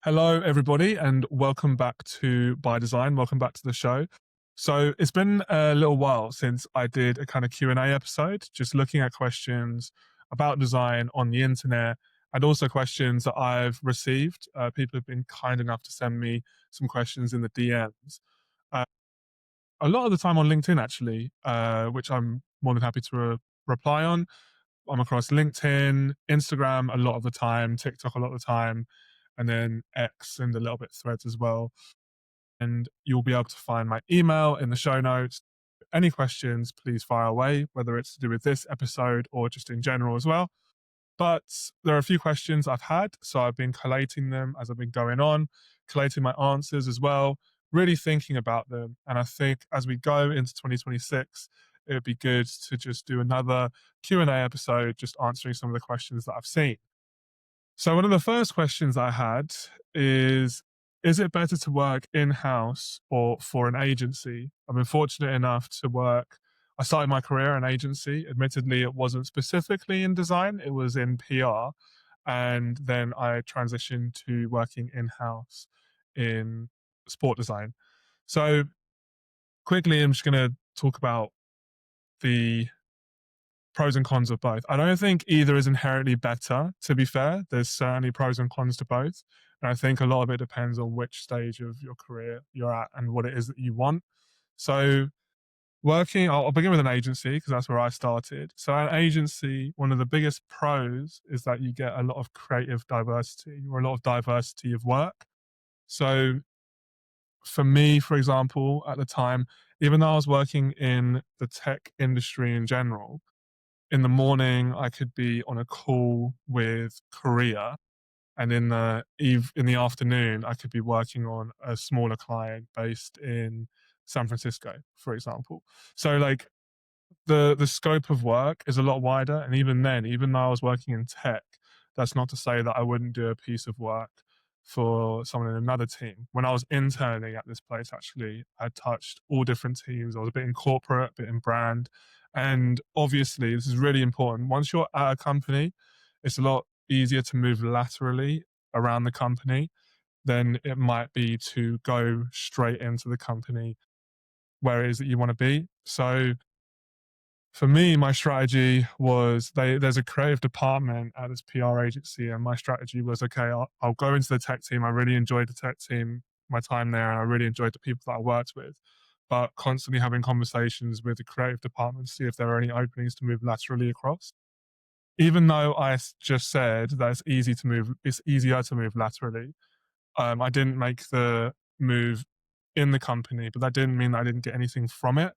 Hello, everybody, and welcome back to By Design. Welcome back to the show. So it's been a little while since I did a kind of Q&A episode, just looking at questions about design on the internet and also questions that I've received. People have been kind enough to send me some questions in the DMs. Uh, a lot of the time on LinkedIn, actually, which I'm more than happy to reply on. I'm across LinkedIn, Instagram a lot of the time, TikTok a lot of the time, and then X and a little bit Threads as well. And you'll be able to find my email in the show notes. Any questions, please fire away, whether it's to do with this episode or just in general as well. But there are a few questions I've had, so I've been collating them as I've been going on, collating my answers as well, really thinking about them. And I think as we go into 2026, it would be good to just do another Q&A episode, just answering some of the questions that I've seen. So one of the first questions I had is it better to work in-house or for an agency? I've been fortunate enough to work. I started my career in agency. Admittedly, it wasn't specifically in design, it was in PR. And then I transitioned to working in-house in sport design. So quickly, I'm just going to talk about the pros and cons of both. I don't think either is inherently better, to be fair. There's certainly pros and cons to both. And I think a lot of it depends on which stage of your career you're at and what it is that you want. So, I'll begin with an agency because that's where I started. So, an agency, one of the biggest pros is that you get a lot of creative diversity or a lot of diversity of work. So, for me, for example, at the time, even though I was working in the tech industry in general, in the morning I could be on a call with Korea, and in the afternoon I could be working on a smaller client based in San Francisco, for example. So like the scope of work is a lot wider, and even then, even though I was working in tech, that's not to say that I wouldn't do a piece of work for someone in another team. When I was interning at this place, actually, I touched all different teams. I was a bit in corporate, a bit in brand, and obviously this is really important. Once you're at a company, it's a lot easier to move laterally around the company than it might be to go straight into the company where it is that you want to be. So for me, my strategy was there's a creative department at this PR agency, and my strategy was okay, I'll go into the tech team. I really enjoyed the tech team, my time there, and I really enjoyed the people that I worked with. But constantly having conversations with the creative department to see if there are any openings to move laterally across. Even though just said that it's easier to move laterally. I didn't make the move in the company, but that didn't mean that I didn't get anything from it.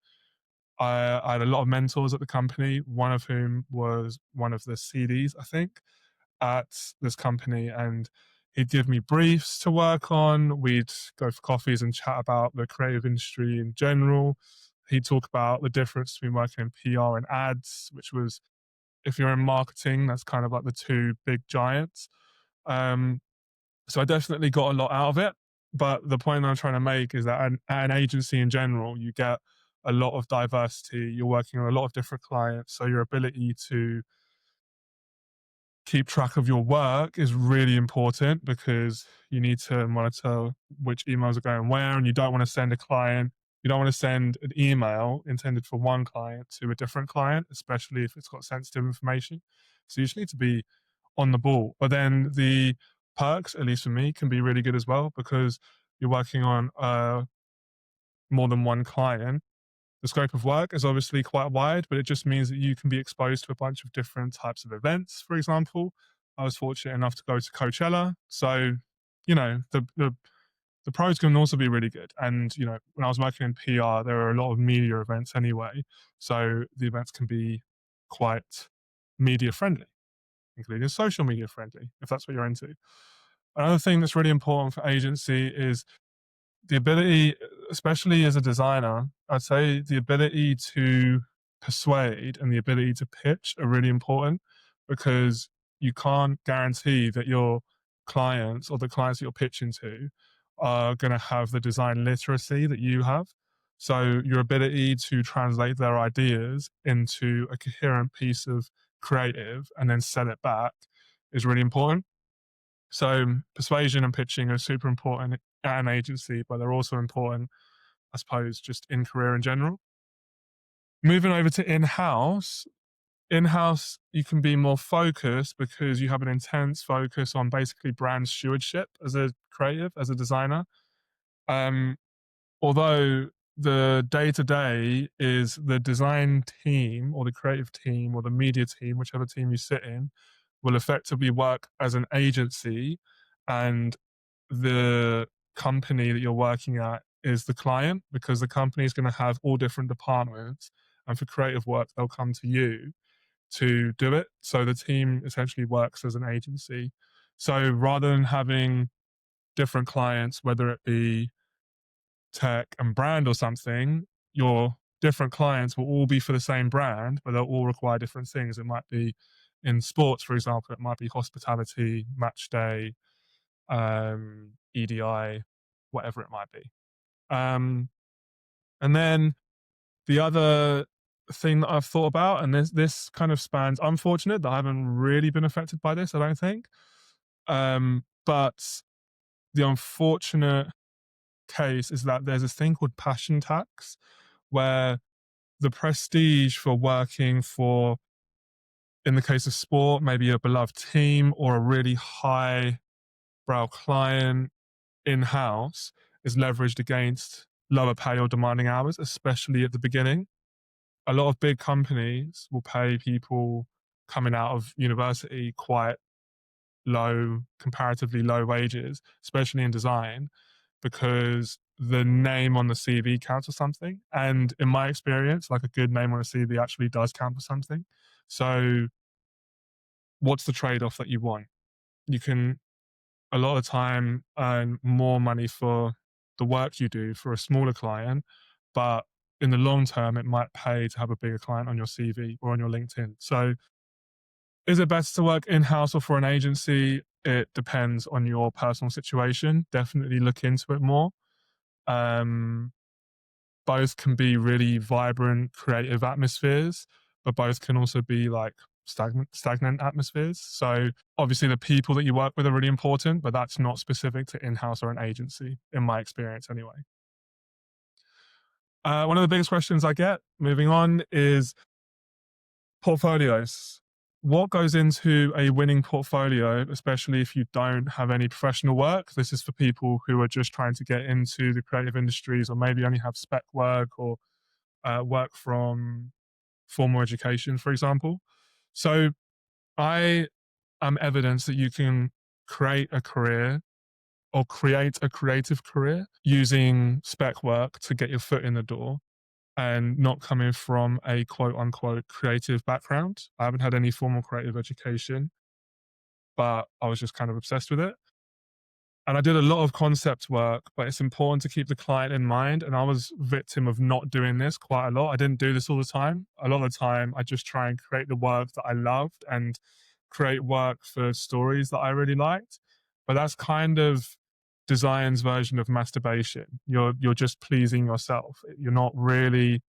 I had a lot of mentors at the company, one of whom was one of the CDs, I think, at this company. And he'd give me briefs to work on. We'd go for coffees and chat about the creative industry in general. He'd talk about the difference between working in PR and ads, which was, if you're in marketing, that's kind of like the two big giants. Um, so I definitely got a lot out of it. But the point I'm trying to make is that at an agency in general, you get a lot of diversity. You're working on a lot of different clients. So your ability to keep track of your work is really important because you need to monitor which emails are going where, and you don't want to send a client, you don't want to send an email intended for one client to a different client, especially if it's got sensitive information. So you just need to be on the ball. But then the perks, at least for me, can be really good as well because you're working on more than one client. The scope of work is obviously quite wide, but it just means that you can be exposed to a bunch of different types of events. For example, I was fortunate enough to go to Coachella, so the pros can also be really good. And when I was working in PR, there are a lot of media events anyway, so the events can be quite media friendly, including social media friendly, if that's what you're into. Another thing that's really important for agency is the ability, especially as a designer, I'd say the ability to persuade and the ability to pitch are really important because you can't guarantee that your clients or the clients that you're pitching to are going to have the design literacy that you have. So your ability to translate their ideas into a coherent piece of creative and then sell it back is really important. So persuasion and pitching are super important at an agency, but they're also important, I suppose, just in career in general. Moving over to in-house, you can be more focused because you have an intense focus on basically brand stewardship as a creative, as a designer. Um, Although the day to day is the design team or the creative team or the media team, whichever team you sit in, will effectively work as an agency, and the company that you're working at is the client because the company is going to have all different departments. And for creative work, they'll come to you to do it. So the team essentially works as an agency. So rather than having different clients, whether it be tech and brand or something, your different clients will all be for the same brand, but they'll all require different things. It might be in sports, for example, it might be hospitality, match day, EDI, whatever it might be. And then the other thing that I've thought about, and this kind of spans, unfortunate that I haven't really been affected by this, I don't think. But the unfortunate case is that there's this thing called passion tax, where the prestige for working for, in the case of sport, maybe a beloved team or a really high brow client in house is leveraged against lower pay or demanding hours, especially at the beginning. A lot of big companies will pay people coming out of university quite low, comparatively low wages, especially in design, because the name on the CV counts for something. And in my experience, like a good name on a CV actually does count for something. So, what's the trade off that you want? You can, a lot of the time, earn more money for the work you do for a smaller client, but in the long term, it might pay to have a bigger client on your CV or on your LinkedIn. So, is it better to work in house or for an agency? It depends on your personal situation. Definitely look into it more. Um, Both can be really vibrant, creative atmospheres, but both can also be like stagnant atmospheres. So obviously, the people that you work with are really important, but that's not specific to in house or an agency, in my experience, anyway. One of the biggest questions I get moving on is portfolios. What goes into a winning portfolio, especially if you don't have any professional work? This is for people who are just trying to get into the creative industries or maybe only have spec work or work from formal education, for example. So I am evidence that you can create a career or create a creative career using spec work to get your foot in the door and not coming from a quote unquote creative background. I haven't had any formal creative education, but I was just kind of obsessed with it. And I did a lot of concept work, but it's important to keep the client in mind. And I was victim of not doing this quite a lot. I didn't do this all the time. A lot of the time, I just try and create the work that I loved and create work for stories that I really liked. But that's kind of design's version of masturbation. You're just pleasing yourself. You're not really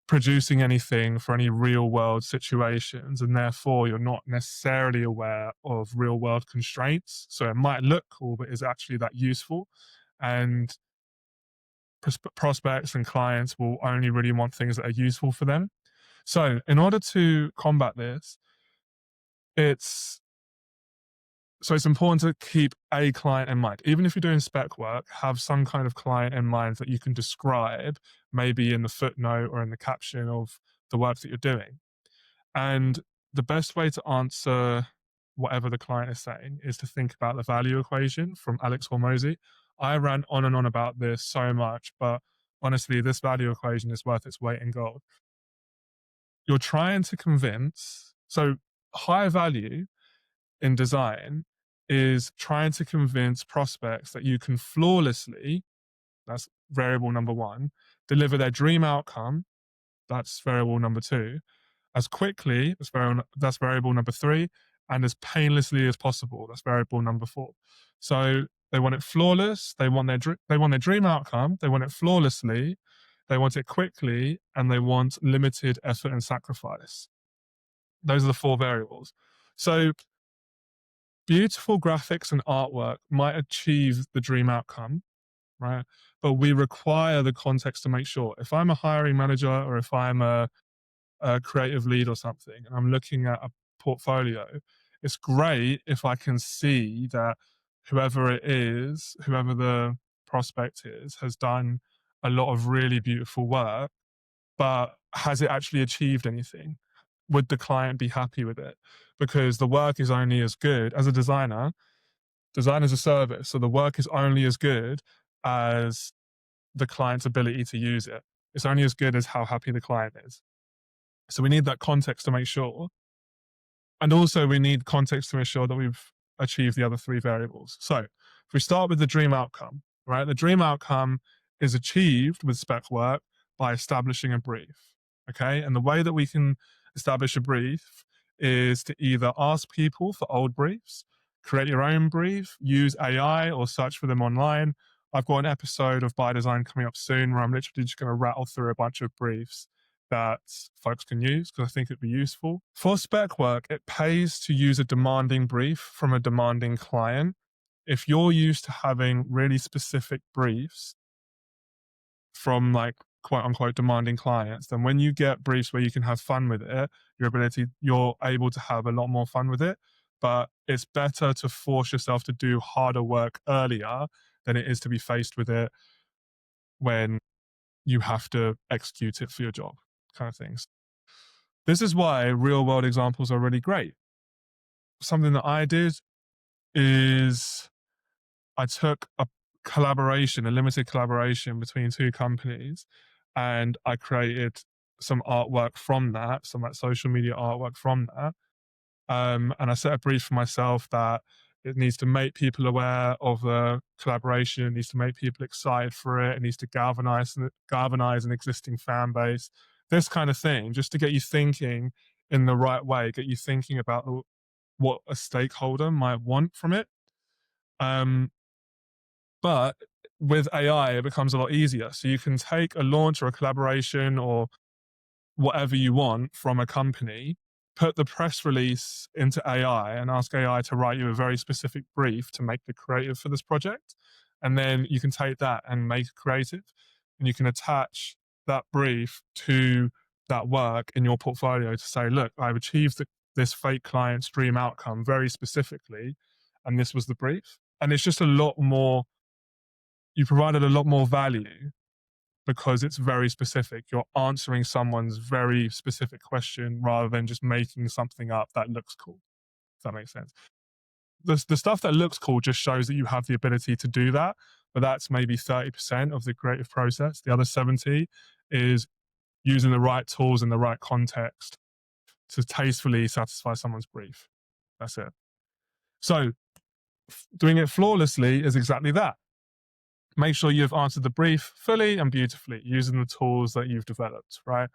producing anything for any real world situations, and therefore you're not necessarily aware of real world constraints. So it might look cool, but is actually that useful? And prospects and clients will only really want things that are useful for them. So in order to combat this, it's it's important to keep a client in mind. Even if you're doing spec work, have some kind of client in mind that you can describe, maybe in the footnote or in the caption of the work that you're doing. And the best way to answer whatever the client is saying is to think about the value equation from Alex Hormozy. I ran on and on about this so much, but honestly, this value equation is worth its weight in gold. You're trying to convince, so high value in design is trying to convince prospects that you can flawlessly, that's variable number one, deliver their dream outcome, that's variable number two, as quickly, that's variable number three, and as painlessly as possible, that's variable number four. So they want it flawless, they want their dream outcome, they want it flawlessly, they want it quickly, and they want limited effort and sacrifice. Those are the four variables. So beautiful graphics and artwork might achieve the dream outcome, right? But we require the context to make sure. If I'm a hiring manager or if I'm a creative lead or something, and I'm looking at a portfolio, it's great if I can see that whoever it is, whoever the prospect is, has done a lot of really beautiful work, but has it actually achieved anything? Would the client be happy with it? Because the work is only as good as a designer. Design is a service, so the work is only as good as the client's ability to use it. It's only as good as how happy the client is. So we need that context to make sure. And also, we need context to ensure that we've achieved the other three variables. So if we start with the dream outcome, right? The dream outcome is achieved with spec work by establishing a brief. Okay. And the way that we can establish a brief is to either ask people for old briefs, create your own brief, use AI, or search for them online. I've got an episode of By Design coming up soon where I'm literally just going to rattle through a bunch of briefs that folks can use because I think it'd be useful. For spec work, it pays to use a demanding brief from a demanding client. If you're used to having really specific briefs from like quote unquote demanding clients, then when you get briefs where you can have fun with it, you're able to have a lot more fun with it. But it's better to force yourself to do harder work earlier than it is to be faced with it when you have to execute it for your job, kind of things. This is why real world examples are really great. Something that I did is I took a limited collaboration between two companies, and I created some artwork from that, some like social media artwork from that. And I set a brief for myself that it needs to make people aware of the collaboration, it needs to make people excited for it, it needs to galvanize an existing fan base, this kind of thing, just to get you thinking in the right way, get you thinking about what a stakeholder might want from it. Um, but with AI, it becomes a lot easier. So you can take a launch or a collaboration or whatever you want from a company, put the press release into AI and ask AI to write you a very specific brief to make the creative for this project. And then you can take that and make a creative, and you can attach that brief to that work in your portfolio to say, look, I've achieved this fake client's dream outcome very specifically, and this was the brief. And it's just a lot more, you provided a lot more value because it's very specific. You're answering someone's very specific question rather than just making something up that looks cool. If that makes sense. The stuff that looks cool just shows that you have the ability to do that, but that's maybe 30% of the creative process. The other 70 is using the right tools in the right context to tastefully satisfy someone's brief. That's it. So doing it flawlessly is exactly that. Make sure you've answered the brief fully and beautifully using the tools that you've developed, right?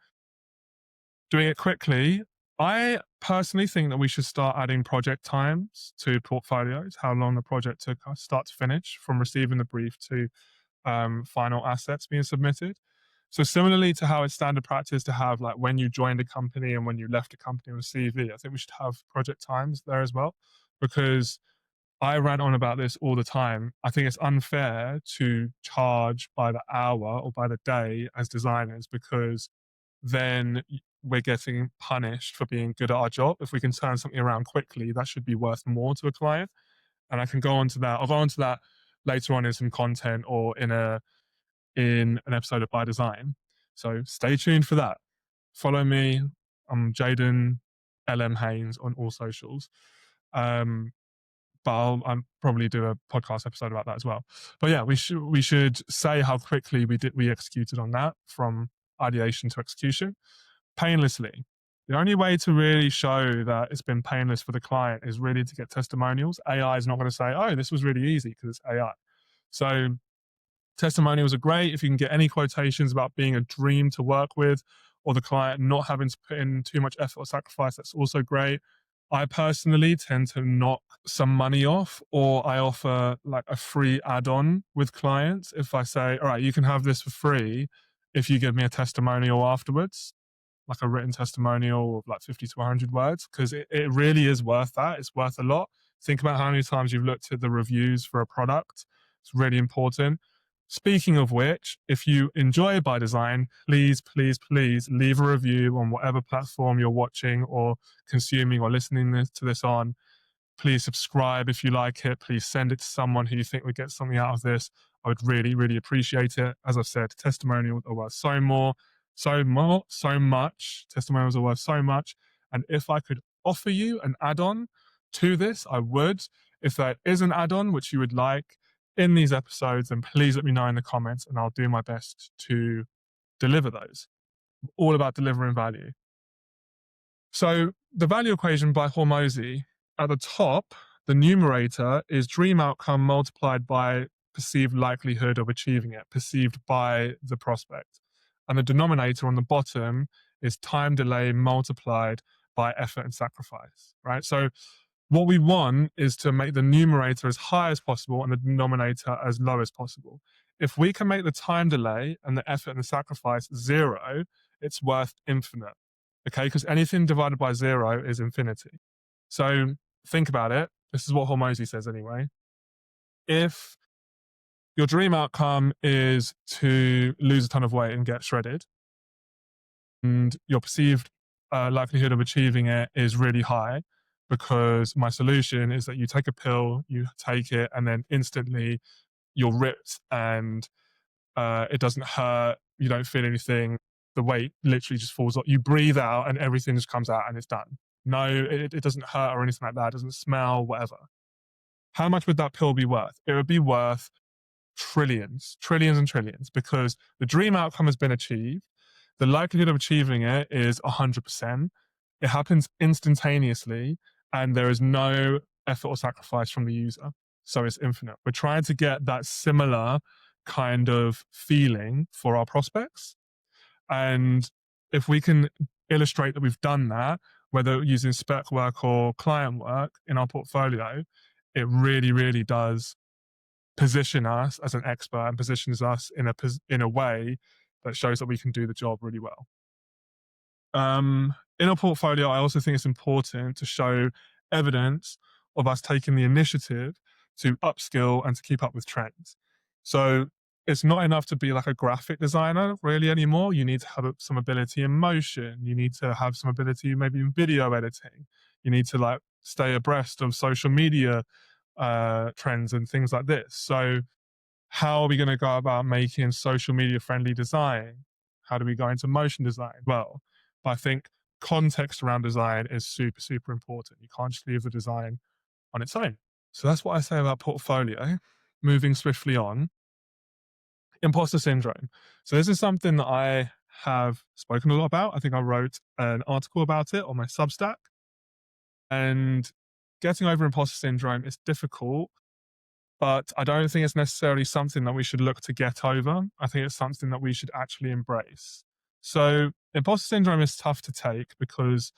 Doing it quickly. I personally think that we should start adding project times to portfolios, how long the project took us start to finish from receiving the brief to final assets being submitted. So similarly to how it's standard practice to have like when you joined a company and when you left a company with a CV, I think we should have project times there as well, because I rant on about this all the time. I think it's unfair to charge by the hour or by the day as designers, because then we're getting punished for being good at our job. If we can turn something around quickly, that should be worth more to a client. And I can go on to that. I'll go on to that later on in some content or in an episode of By Design. So stay tuned for that. Follow me. I'm Jaden LM Haynes on all socials. But I'll probably do a podcast episode about that as well. But yeah, we should say how quickly we executed on that from ideation to execution painlessly. The only way to really show that it's been painless for the client is really to get testimonials. AI is not going to say, "Oh, this was really easy," because it's AI. So testimonials are great. If you can get any quotations about being a dream to work with, or the client not having to put in too much effort or sacrifice, that's also great. I personally tend to knock some money off, or I offer like a free add-on with clients. If I say, all right, you can have this for free if you give me a testimonial afterwards, like a written testimonial of like 50 to 100 words, because it really is worth that. It's worth a lot Think about how many times you've looked at the reviews for a product. It's really important. Speaking of which, if you enjoy By Design, please, please, please leave a review on whatever platform you're watching or consuming or listening to this on. Please subscribe if you like it. Please send it to someone who you think would get something out of this. I would really, really appreciate it. As I've said, testimonials are worth so much. Testimonials are worth so much. And if I could offer you an add-on to this, I would. If there is an add-on which you would like in these episodes, then please let me know in the comments and I'll do my best to deliver those. All about delivering value. So the value equation by Hormozy, at the top, the numerator is dream outcome multiplied by perceived likelihood of achieving it, perceived by the prospect. And the denominator on the bottom is time delay multiplied by effort and sacrifice, right? So what we want is to make the numerator as high as possible and the denominator as low as possible. If we can make the time delay and the effort and the sacrifice zero, it's worth infinite. Okay, because anything divided by zero is infinity. So think about it. This is what Hormozy says anyway. If your dream outcome is to lose a ton of weight and get shredded, and your perceived likelihood of achieving it is really high, because my solution is that you take a pill, you take it, and then instantly you're ripped and it doesn't hurt, you don't feel anything, the weight literally just falls off. You breathe out and everything just comes out and it's done. No, it doesn't hurt or anything like that. It doesn't smell, whatever. How much would that pill be worth? It would be worth trillions, trillions and trillions, because the dream outcome has been achieved. The likelihood of achieving it is 100%. It happens instantaneously and there is no effort or sacrifice from the user. So it's infinite. We're trying to get that similar kind of feeling for our prospects. And if we can illustrate that we've done that, whether using spec work or client work in our portfolio, it really, really does position us as an expert and positions us in a way that shows that we can do the job really well. In our portfolio, I also think it's important to show evidence of us taking the initiative to upskill and to keep up with trends. So it's not enough to be like a graphic designer really anymore. You need to have some ability in motion. You need to have some ability maybe in video editing. You need to like stay abreast of social media trends and things like this. So how are we going to go about making social media friendly design? How do we go into motion design? Well, I think context around design is super, super important. You can't just leave the design on its own. So that's what I say about portfolio. Moving swiftly on, imposter syndrome. So this is something that I have spoken a lot about. I think I wrote an article about it on my Substack. And getting over imposter syndrome is difficult, but I don't think it's necessarily something that we should look to get over. I think it's something that we should actually embrace. So imposter syndrome is tough to take because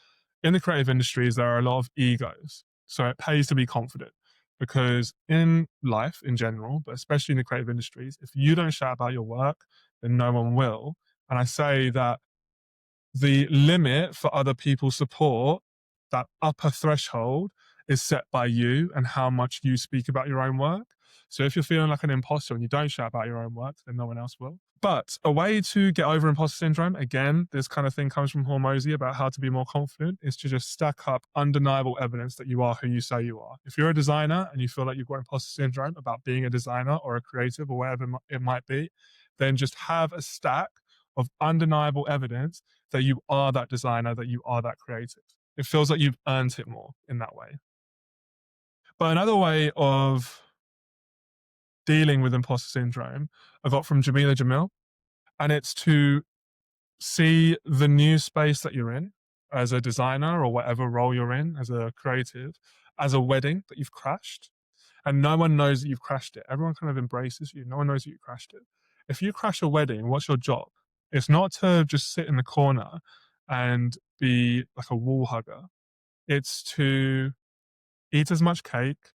in the creative industries, there are a lot of egos. So it pays to be confident because in life in general, but especially in the creative industries, if you don't shout about your work, then no one will. And I say that the limit for other people's support, that upper threshold, is set by you and how much you speak about your own work. So if you're feeling like an imposter and you don't shout about your own work, then no one else will. But a way to get over imposter syndrome, again, this kind of thing comes from Hormozy about how to be more confident, is to just stack up undeniable evidence that you are who you say you are. If you're a designer and you feel like you've got imposter syndrome about being a designer or a creative or whatever it might be, then just have a stack of undeniable evidence that you are that designer, that you are that creative. It feels like you've earned it more in that way. But another way of dealing with imposter syndrome I got from Jamila Jamil, and it's to see the new space that you're in as a designer or whatever role you're in as a creative as a wedding that you've crashed, and no one knows that you've crashed it. Everyone kind of embraces you. No one knows that you crashed it. If you crash a wedding, what's your job? It's not to just sit in the corner and be like a wall hugger. It's to eat as much cake,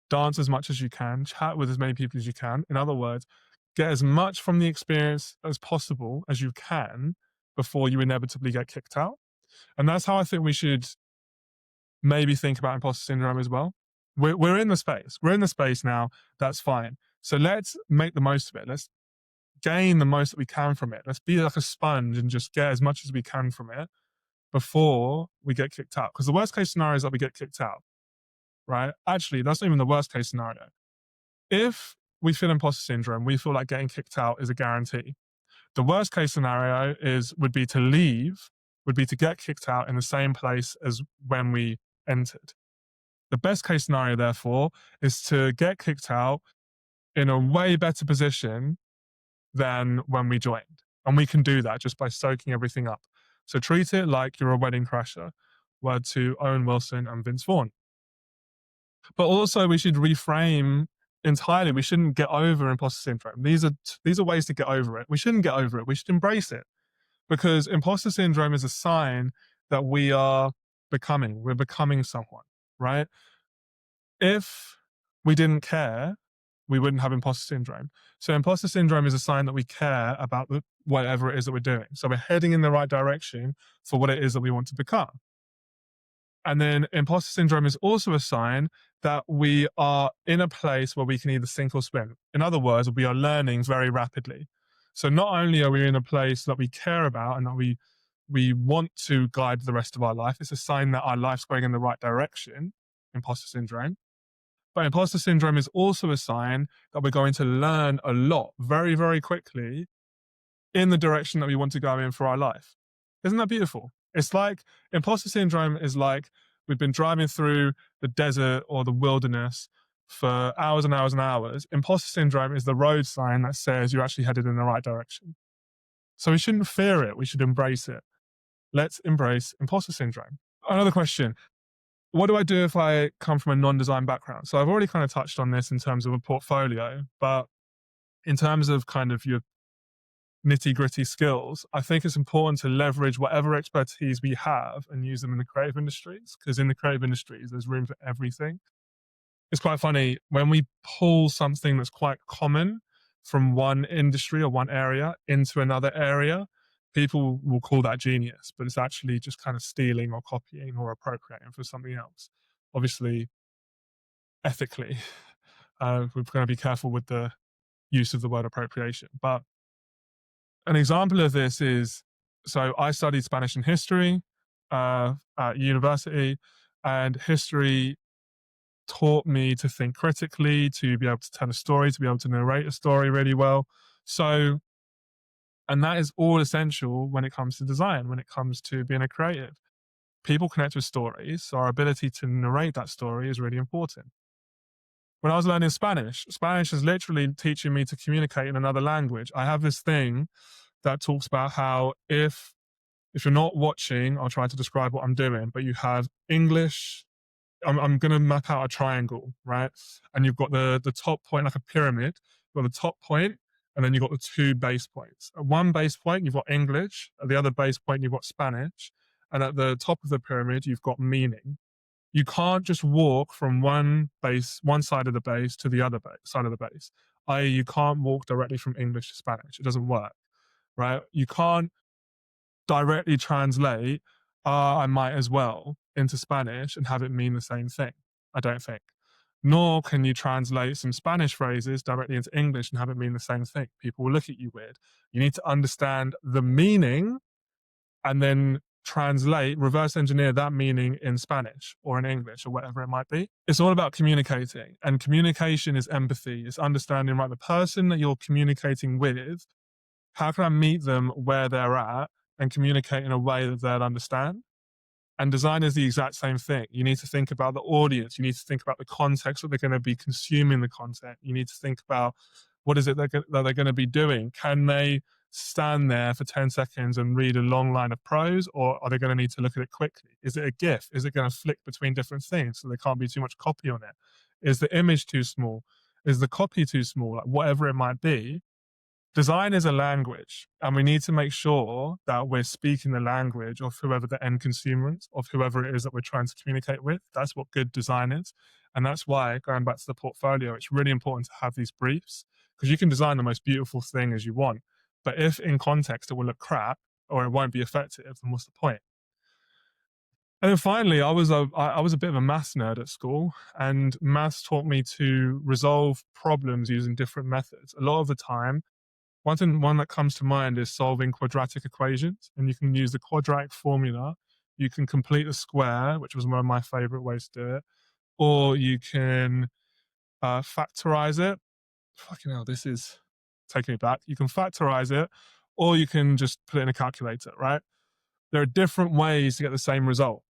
dance as much as you can, chat with as many people as you can. In other words, get as much from the experience as possible as you can before you inevitably get kicked out. And that's how I think we should maybe think about imposter syndrome as well. We're in the space. We're in the space now. That's fine. So let's make the most of it. Let's gain the most that we can from it. Let's be like a sponge and just get as much as we can from it before we get kicked out. Because the worst case scenario is that we get kicked out, right? Actually, that's not even the worst case scenario. If we feel imposter syndrome, we feel like getting kicked out is a guarantee. The worst case scenario would be to leave, would be to get kicked out in the same place as when we entered. The best case scenario, therefore, is to get kicked out in a way better position than when we joined. And we can do that just by soaking everything up. So treat it like you're a wedding crasher. Word to Owen Wilson and Vince Vaughn. But also, we should reframe entirely. We shouldn't get over imposter syndrome. These are ways to get over it. We shouldn't get over it. We should embrace it, because imposter syndrome is a sign that we're becoming someone, right? If we didn't care, we wouldn't have imposter syndrome. So imposter syndrome is a sign that we care about whatever it is that we're doing. So we're heading in the right direction for what it is that we want to become. And then imposter syndrome is also a sign that we are in a place where we can either sink or swim. In other words, we are learning very rapidly. So not only are we in a place that we care about and that we want to guide the rest of our life, it's a sign that our life's going in the right direction, imposter syndrome. But imposter syndrome is also a sign that we're going to learn a lot very, very quickly in the direction that we want to go in for our life. Isn't that beautiful? It's like imposter syndrome is like we've been driving through the desert or the wilderness for hours and hours and hours. Imposter syndrome is the road sign that says you're actually headed in the right direction. So we shouldn't fear it. We should embrace it. Let's embrace imposter syndrome. Another question. What do I do if I come from a non-design background? So I've already kind of touched on this in terms of a portfolio, but in terms of kind of your nitty-gritty skills, I think it's important to leverage whatever expertise we have and use them in the creative industries, because in the creative industries, there's room for everything. It's quite funny when we pull something that's quite common from one industry or one area into another area, people will call that genius, but it's actually just kind of stealing or copying or appropriating for something else. Obviously, ethically, we're going to be careful with the use of the word appropriation. But an example of this is, so I studied Spanish and history at university, and history taught me to think critically, to be able to tell a story, to be able to narrate a story really well. So, and that is all essential when it comes to design, when it comes to being a creative. People connect with stories, so our ability to narrate that story is really important. When I was learning Spanish, Spanish is literally teaching me to communicate in another language. I have this thing that talks about how if you're not watching, I'll try to describe what I'm doing, but you have English. I'm going to map out a triangle, right? And you've got the top point, like a pyramid. You've got the top point, and then you've got the two base points. At one base point, you've got English. At the other base point, you've got Spanish. And at the top of the pyramid, you've got meaning. You can't just walk from one side of the base to the other side of the base. I.e., you can't walk directly from English to Spanish. It doesn't work, right? You can't directly translate I might as well into Spanish and have it mean the same thing. I don't think. Nor can you translate some Spanish phrases directly into English and have it mean the same thing. People will look at you weird. You need to understand the meaning and then reverse engineer that meaning in Spanish or in English or whatever it might be. It's all about communicating, and communication is empathy. It's understanding, right, the person that you're communicating with, how can I meet them where they're at and communicate in a way that they'll understand? And design is the exact same thing. You need to think about the audience. You need to think about the context that they're going to be consuming the content. You need to think about what is it that they're going to be doing. Can they stand there for 10 seconds and read a long line of prose, or are they going to need to look at it quickly? Is it a GIF? Is it going to flick between different things so there can't be too much copy on it? Is the image too small? Is the copy too small? Like, whatever it might be, design is a language, and we need to make sure that we're speaking the language of whoever the end consumer is, of whoever it is that we're trying to communicate with. That's what good design is. And that's why, going back to the portfolio, it's really important to have these briefs, because you can design the most beautiful thing as you want. But if in context it will look crap or it won't be effective, then what's the point? And then finally, I was a bit of a maths nerd at school, and maths taught me to resolve problems using different methods. A lot of the time, one that comes to mind is solving quadratic equations, and you can use the quadratic formula. You can complete the square, which was one of my favorite ways to do it, or you can factorize it. Fucking hell, this is taking me back. You can factorize it, or you can just put it in a calculator, right? There are different ways to get the same result.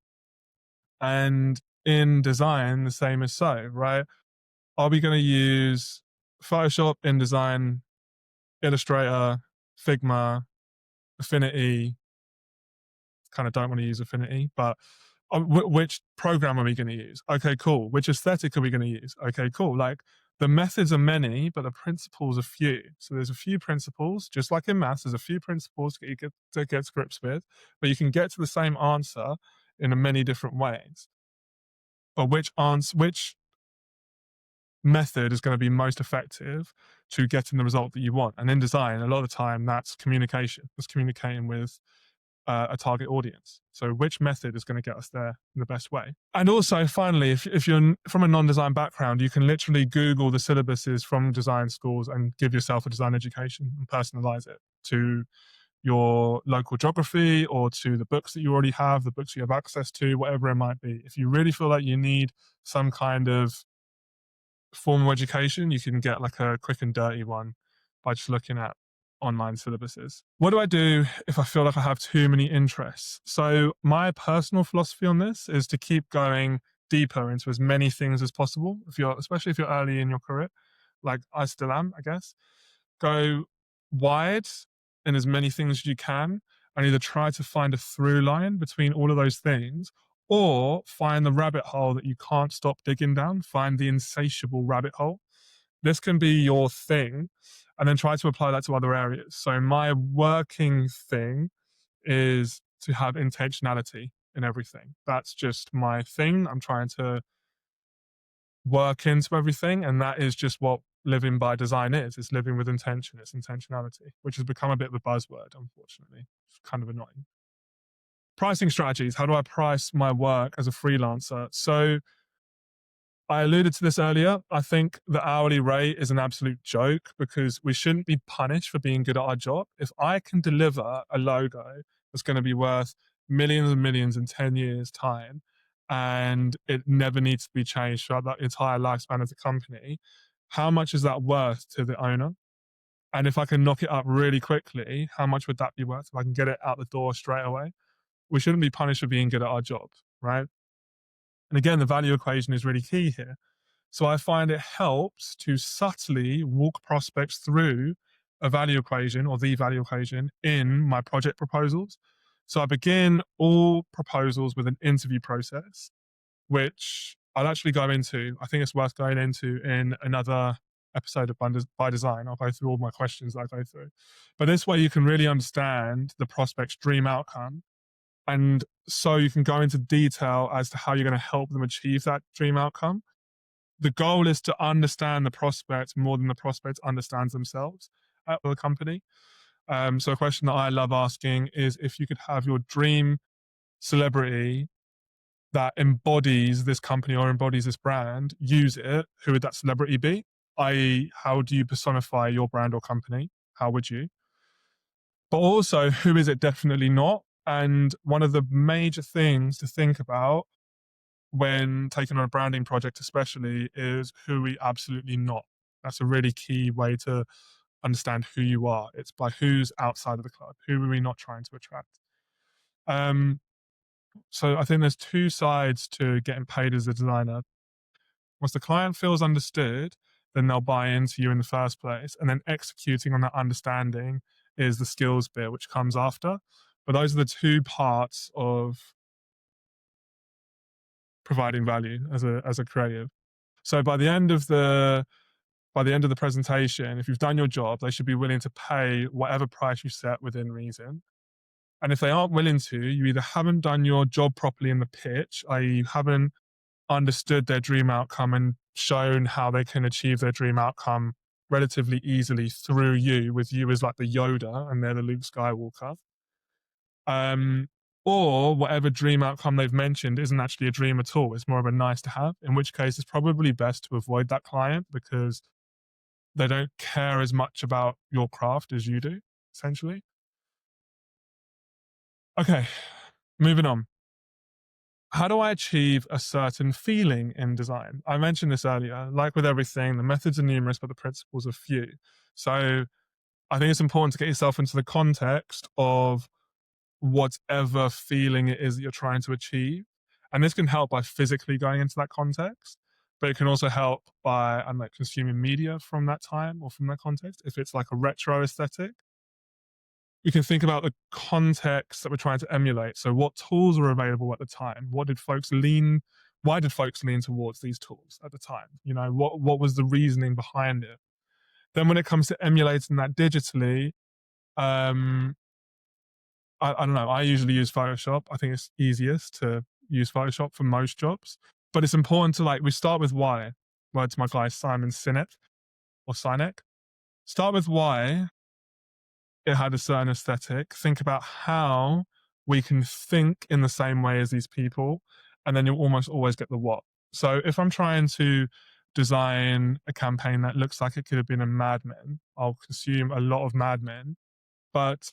And in design, the same is so, right? Are we going to use Photoshop, InDesign, Illustrator, Figma, Affinity? Kind of don't want to use Affinity, but which program are we going to use? Okay, cool. Which aesthetic are we going to use? Okay, cool. Like the methods are many, but the principles are few. So there's a few principles, just like in maths, there's a few principles that you get to get to grips with, but you can get to the same answer in many different ways. But which method is going to be most effective to getting the result that you want? And in design, a lot of the time, that's communication. That's communicating with a target audience. So which method is going to get us there in the best way? And also, finally, if you're from a non-design background, you can literally Google the syllabuses from design schools and give yourself a design education and personalize it to your local geography or to the books that you already have, the books you have access to, whatever it might be. If you really feel like you need some kind of formal education, you can get like a quick and dirty one by just looking at online syllabuses. What do I do if I feel like I have too many interests? So my personal philosophy on this is to keep going deeper into as many things as possible. Especially if you're early in your career, like I still am, I guess, go wide in as many things as you can and either try to find a through line between all of those things or find the rabbit hole that you can't stop digging down, find the insatiable rabbit hole. This can be your thing, and then try to apply that to other areas. So, my working thing is to have intentionality in everything. That's just my thing. I'm trying to work into everything, and that is just what living by design is. It's living with intention, it's intentionality, which has become a bit of a buzzword, unfortunately. It's kind of annoying. Pricing strategies. How do I price my work as a freelancer? So I alluded to this earlier. I think the hourly rate is an absolute joke because we shouldn't be punished for being good at our job. If I can deliver a logo that's going to be worth millions and millions in 10 years' time, and it never needs to be changed throughout that entire lifespan of the company, how much is that worth to the owner? And if I can knock it up really quickly, how much would that be worth if I can get it out the door straight away? We shouldn't be punished for being good at our job, right? And again, the value equation is really key here. So I find it helps to subtly walk prospects through a value equation or the value equation in my project proposals. So I begin all proposals with an interview process, which I'll actually go into. I think it's worth going into in another episode of By Design. I'll go through all my questions that I go through. But this way you can really understand the prospect's dream outcome. And so you can go into detail as to how you're going to help them achieve that dream outcome. The goal is to understand the prospect more than the prospect understands themselves at the company. So a question that I love asking is if you could have your dream celebrity that embodies this company or embodies this brand, use it, who would that celebrity be? I.e., how do you personify your brand or company? How would you? But also, who is it definitely not? And one of the major things to think about when taking on a branding project, especially, is who we absolutely not. That's a really key way to understand who you are. It's by who's outside of the club. Who are we not trying to attract? Um, so I think there's two sides to getting paid as a designer. Once the client feels understood, then they'll buy into you in the first place. And then executing on that understanding is the skills bit, which comes after. But those are the two parts of providing value as a creative. So by the end of the presentation, if you've done your job, they should be willing to pay whatever price you set within reason. And if they aren't willing to, you either haven't done your job properly in the pitch, i.e., you haven't understood their dream outcome and shown how they can achieve their dream outcome relatively easily through you, with you as like the Yoda and they're the Luke Skywalker. or whatever dream outcome they've mentioned isn't actually a dream at all. It's more of a nice to have, in which case it's probably best to avoid that client because they don't care as much about your craft as you do, essentially. Okay, moving on. How do I achieve a certain feeling in design? I mentioned this earlier. Like with everything, the methods are numerous, but the principles are few. So I think it's important to get yourself into the context of whatever feeling it is that you're trying to achieve. And this can help by physically going into that context, but it can also help by like consuming media from that time or from that context. If it's like a retro aesthetic, we can think about the context that we're trying to emulate. So what tools were available at the time? Why did folks lean towards these tools at the time? What was the reasoning behind it? Then when it comes to emulating that digitally, um, I don't know. I usually use Photoshop. I think it's easiest to use Photoshop for most jobs. But it's important to we start with why. Word to my guy Simon Sinek or Sinek. Start with why it had a certain aesthetic. Think about how we can think in the same way as these people, and then you'll almost always get the what. So if I'm trying to design a campaign that looks like it could have been a Mad Men, I'll consume a lot of Mad Men. But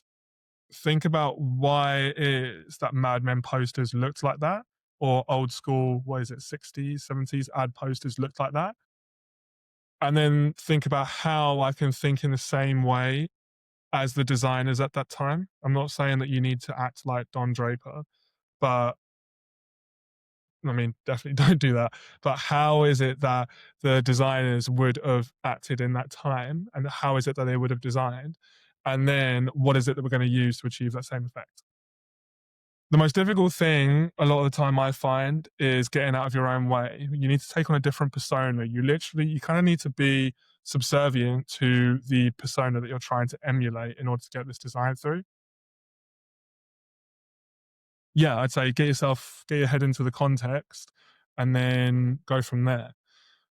think about why it is that Mad Men posters looked like that, or old school, what is it, 60s, 70s ad posters looked like that. And then think about how I can think in the same way as the designers at that time. I'm not saying that you need to act like Don Draper, but I mean, definitely don't do that. But how is it that the designers would have acted in that time? And how is it that they would have designed? And then what is it that we're going to use to achieve that same effect? The most difficult thing a lot of the time I find is getting out of your own way. You need to take on a different persona. You kind of need to be subservient to the persona that you're trying to emulate in order to get this design through. Yeah, I'd say get your head into the context and then go from there.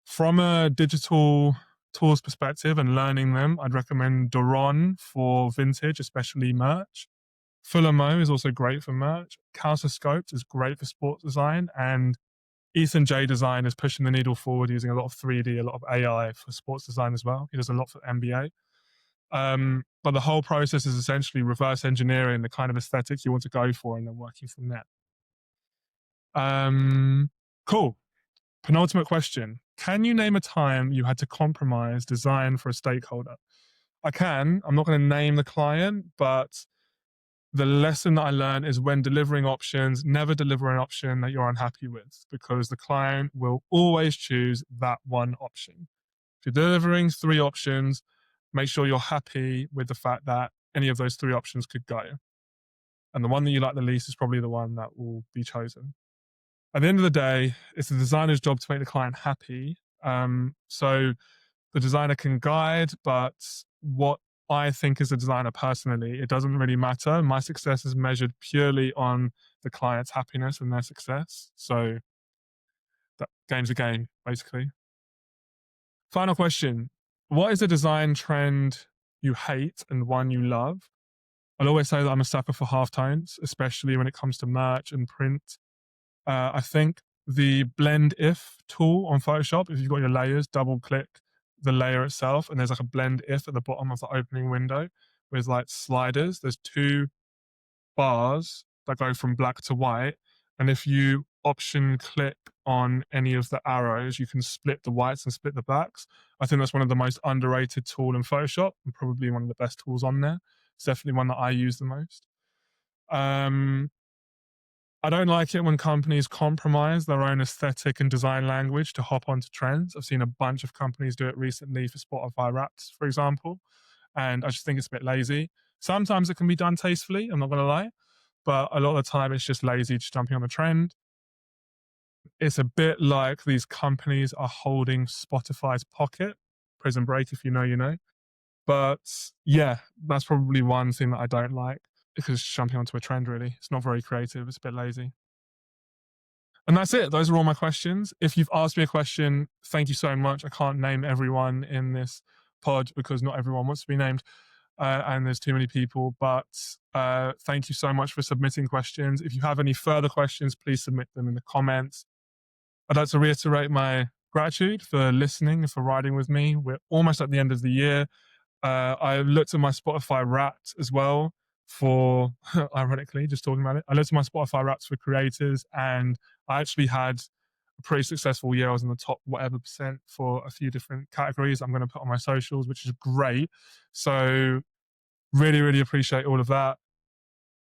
From a digital tools perspective and learning them, I'd recommend Duron for vintage, especially merch. Fullermo is also great for merch. Scoped is great for sports design, and Ethan J Design is pushing the needle forward using a lot of 3D, a lot of AI for sports design as well. He does a lot for NBA. But the whole process is essentially reverse engineering the kind of aesthetic you want to go for and then working from there. Cool. Penultimate question. Can you name a time you had to compromise design for a stakeholder? I can. I'm not going to name the client, but the lesson that I learned is when delivering options, never deliver an option that you're unhappy with because the client will always choose that one option. If you're delivering three options, make sure you're happy with the fact that any of those three options could go. And the one that you like the least is probably the one that will be chosen. At the end of the day, it's the designer's job to make the client happy. So the designer can guide, but what I think as a designer personally, it doesn't really matter. My success is measured purely on the client's happiness and their success. So that game's a game, basically. Final question. What is a design trend you hate and one you love? I'll always say that I'm a sucker for halftones, especially when it comes to merch and print. I think the blend if tool on Photoshop, if you've got your layers, double click the layer itself, and there's like a blend if at the bottom of the opening window with like sliders. There's two bars that go from black to white. And if you option click on any of the arrows, you can split the whites and split the blacks. I think that's one of the most underrated tool in Photoshop and probably one of the best tools on there. It's definitely one that I use the most. I don't like it when companies compromise their own aesthetic and design language to hop onto trends. I've seen a bunch of companies do it recently for Spotify Wrapped, for example, and I just think it's a bit lazy. Sometimes it can be done tastefully, I'm not going to lie, but a lot of the time it's just lazy, just jumping on a trend. It's a bit like these companies are holding Spotify's pocket. Prison Break, if you know, you know. But yeah, that's probably one thing that I don't like because it's jumping onto a trend, really. It's not very creative, it's a bit lazy. And that's it. Those are all my questions. If you've asked me a question, thank you so much. I can't name everyone in this pod because not everyone wants to be named. and there's too many people. But thank you so much for submitting questions. If you have any further questions, please submit them in the comments. I'd like to reiterate my gratitude for listening and for riding with me. We're almost at the end of the year. I looked at my Spotify Wrapped as well for, ironically, just talking about it. I looked at my Spotify Wrapped for creators, and I actually had a pretty successful year. I was in the top whatever percent for a few different categories I'm going to put on my socials, which is great. So really, really appreciate all of that.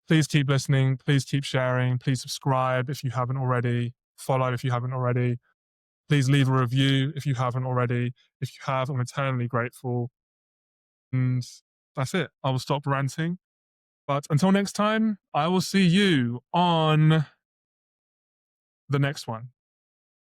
Please keep listening. Please keep sharing. Please subscribe if you haven't already. Follow if you haven't already. Please leave a review if you haven't already. If you have, I'm eternally grateful. And that's it. I will stop ranting. But until next time, I will see you on the next one.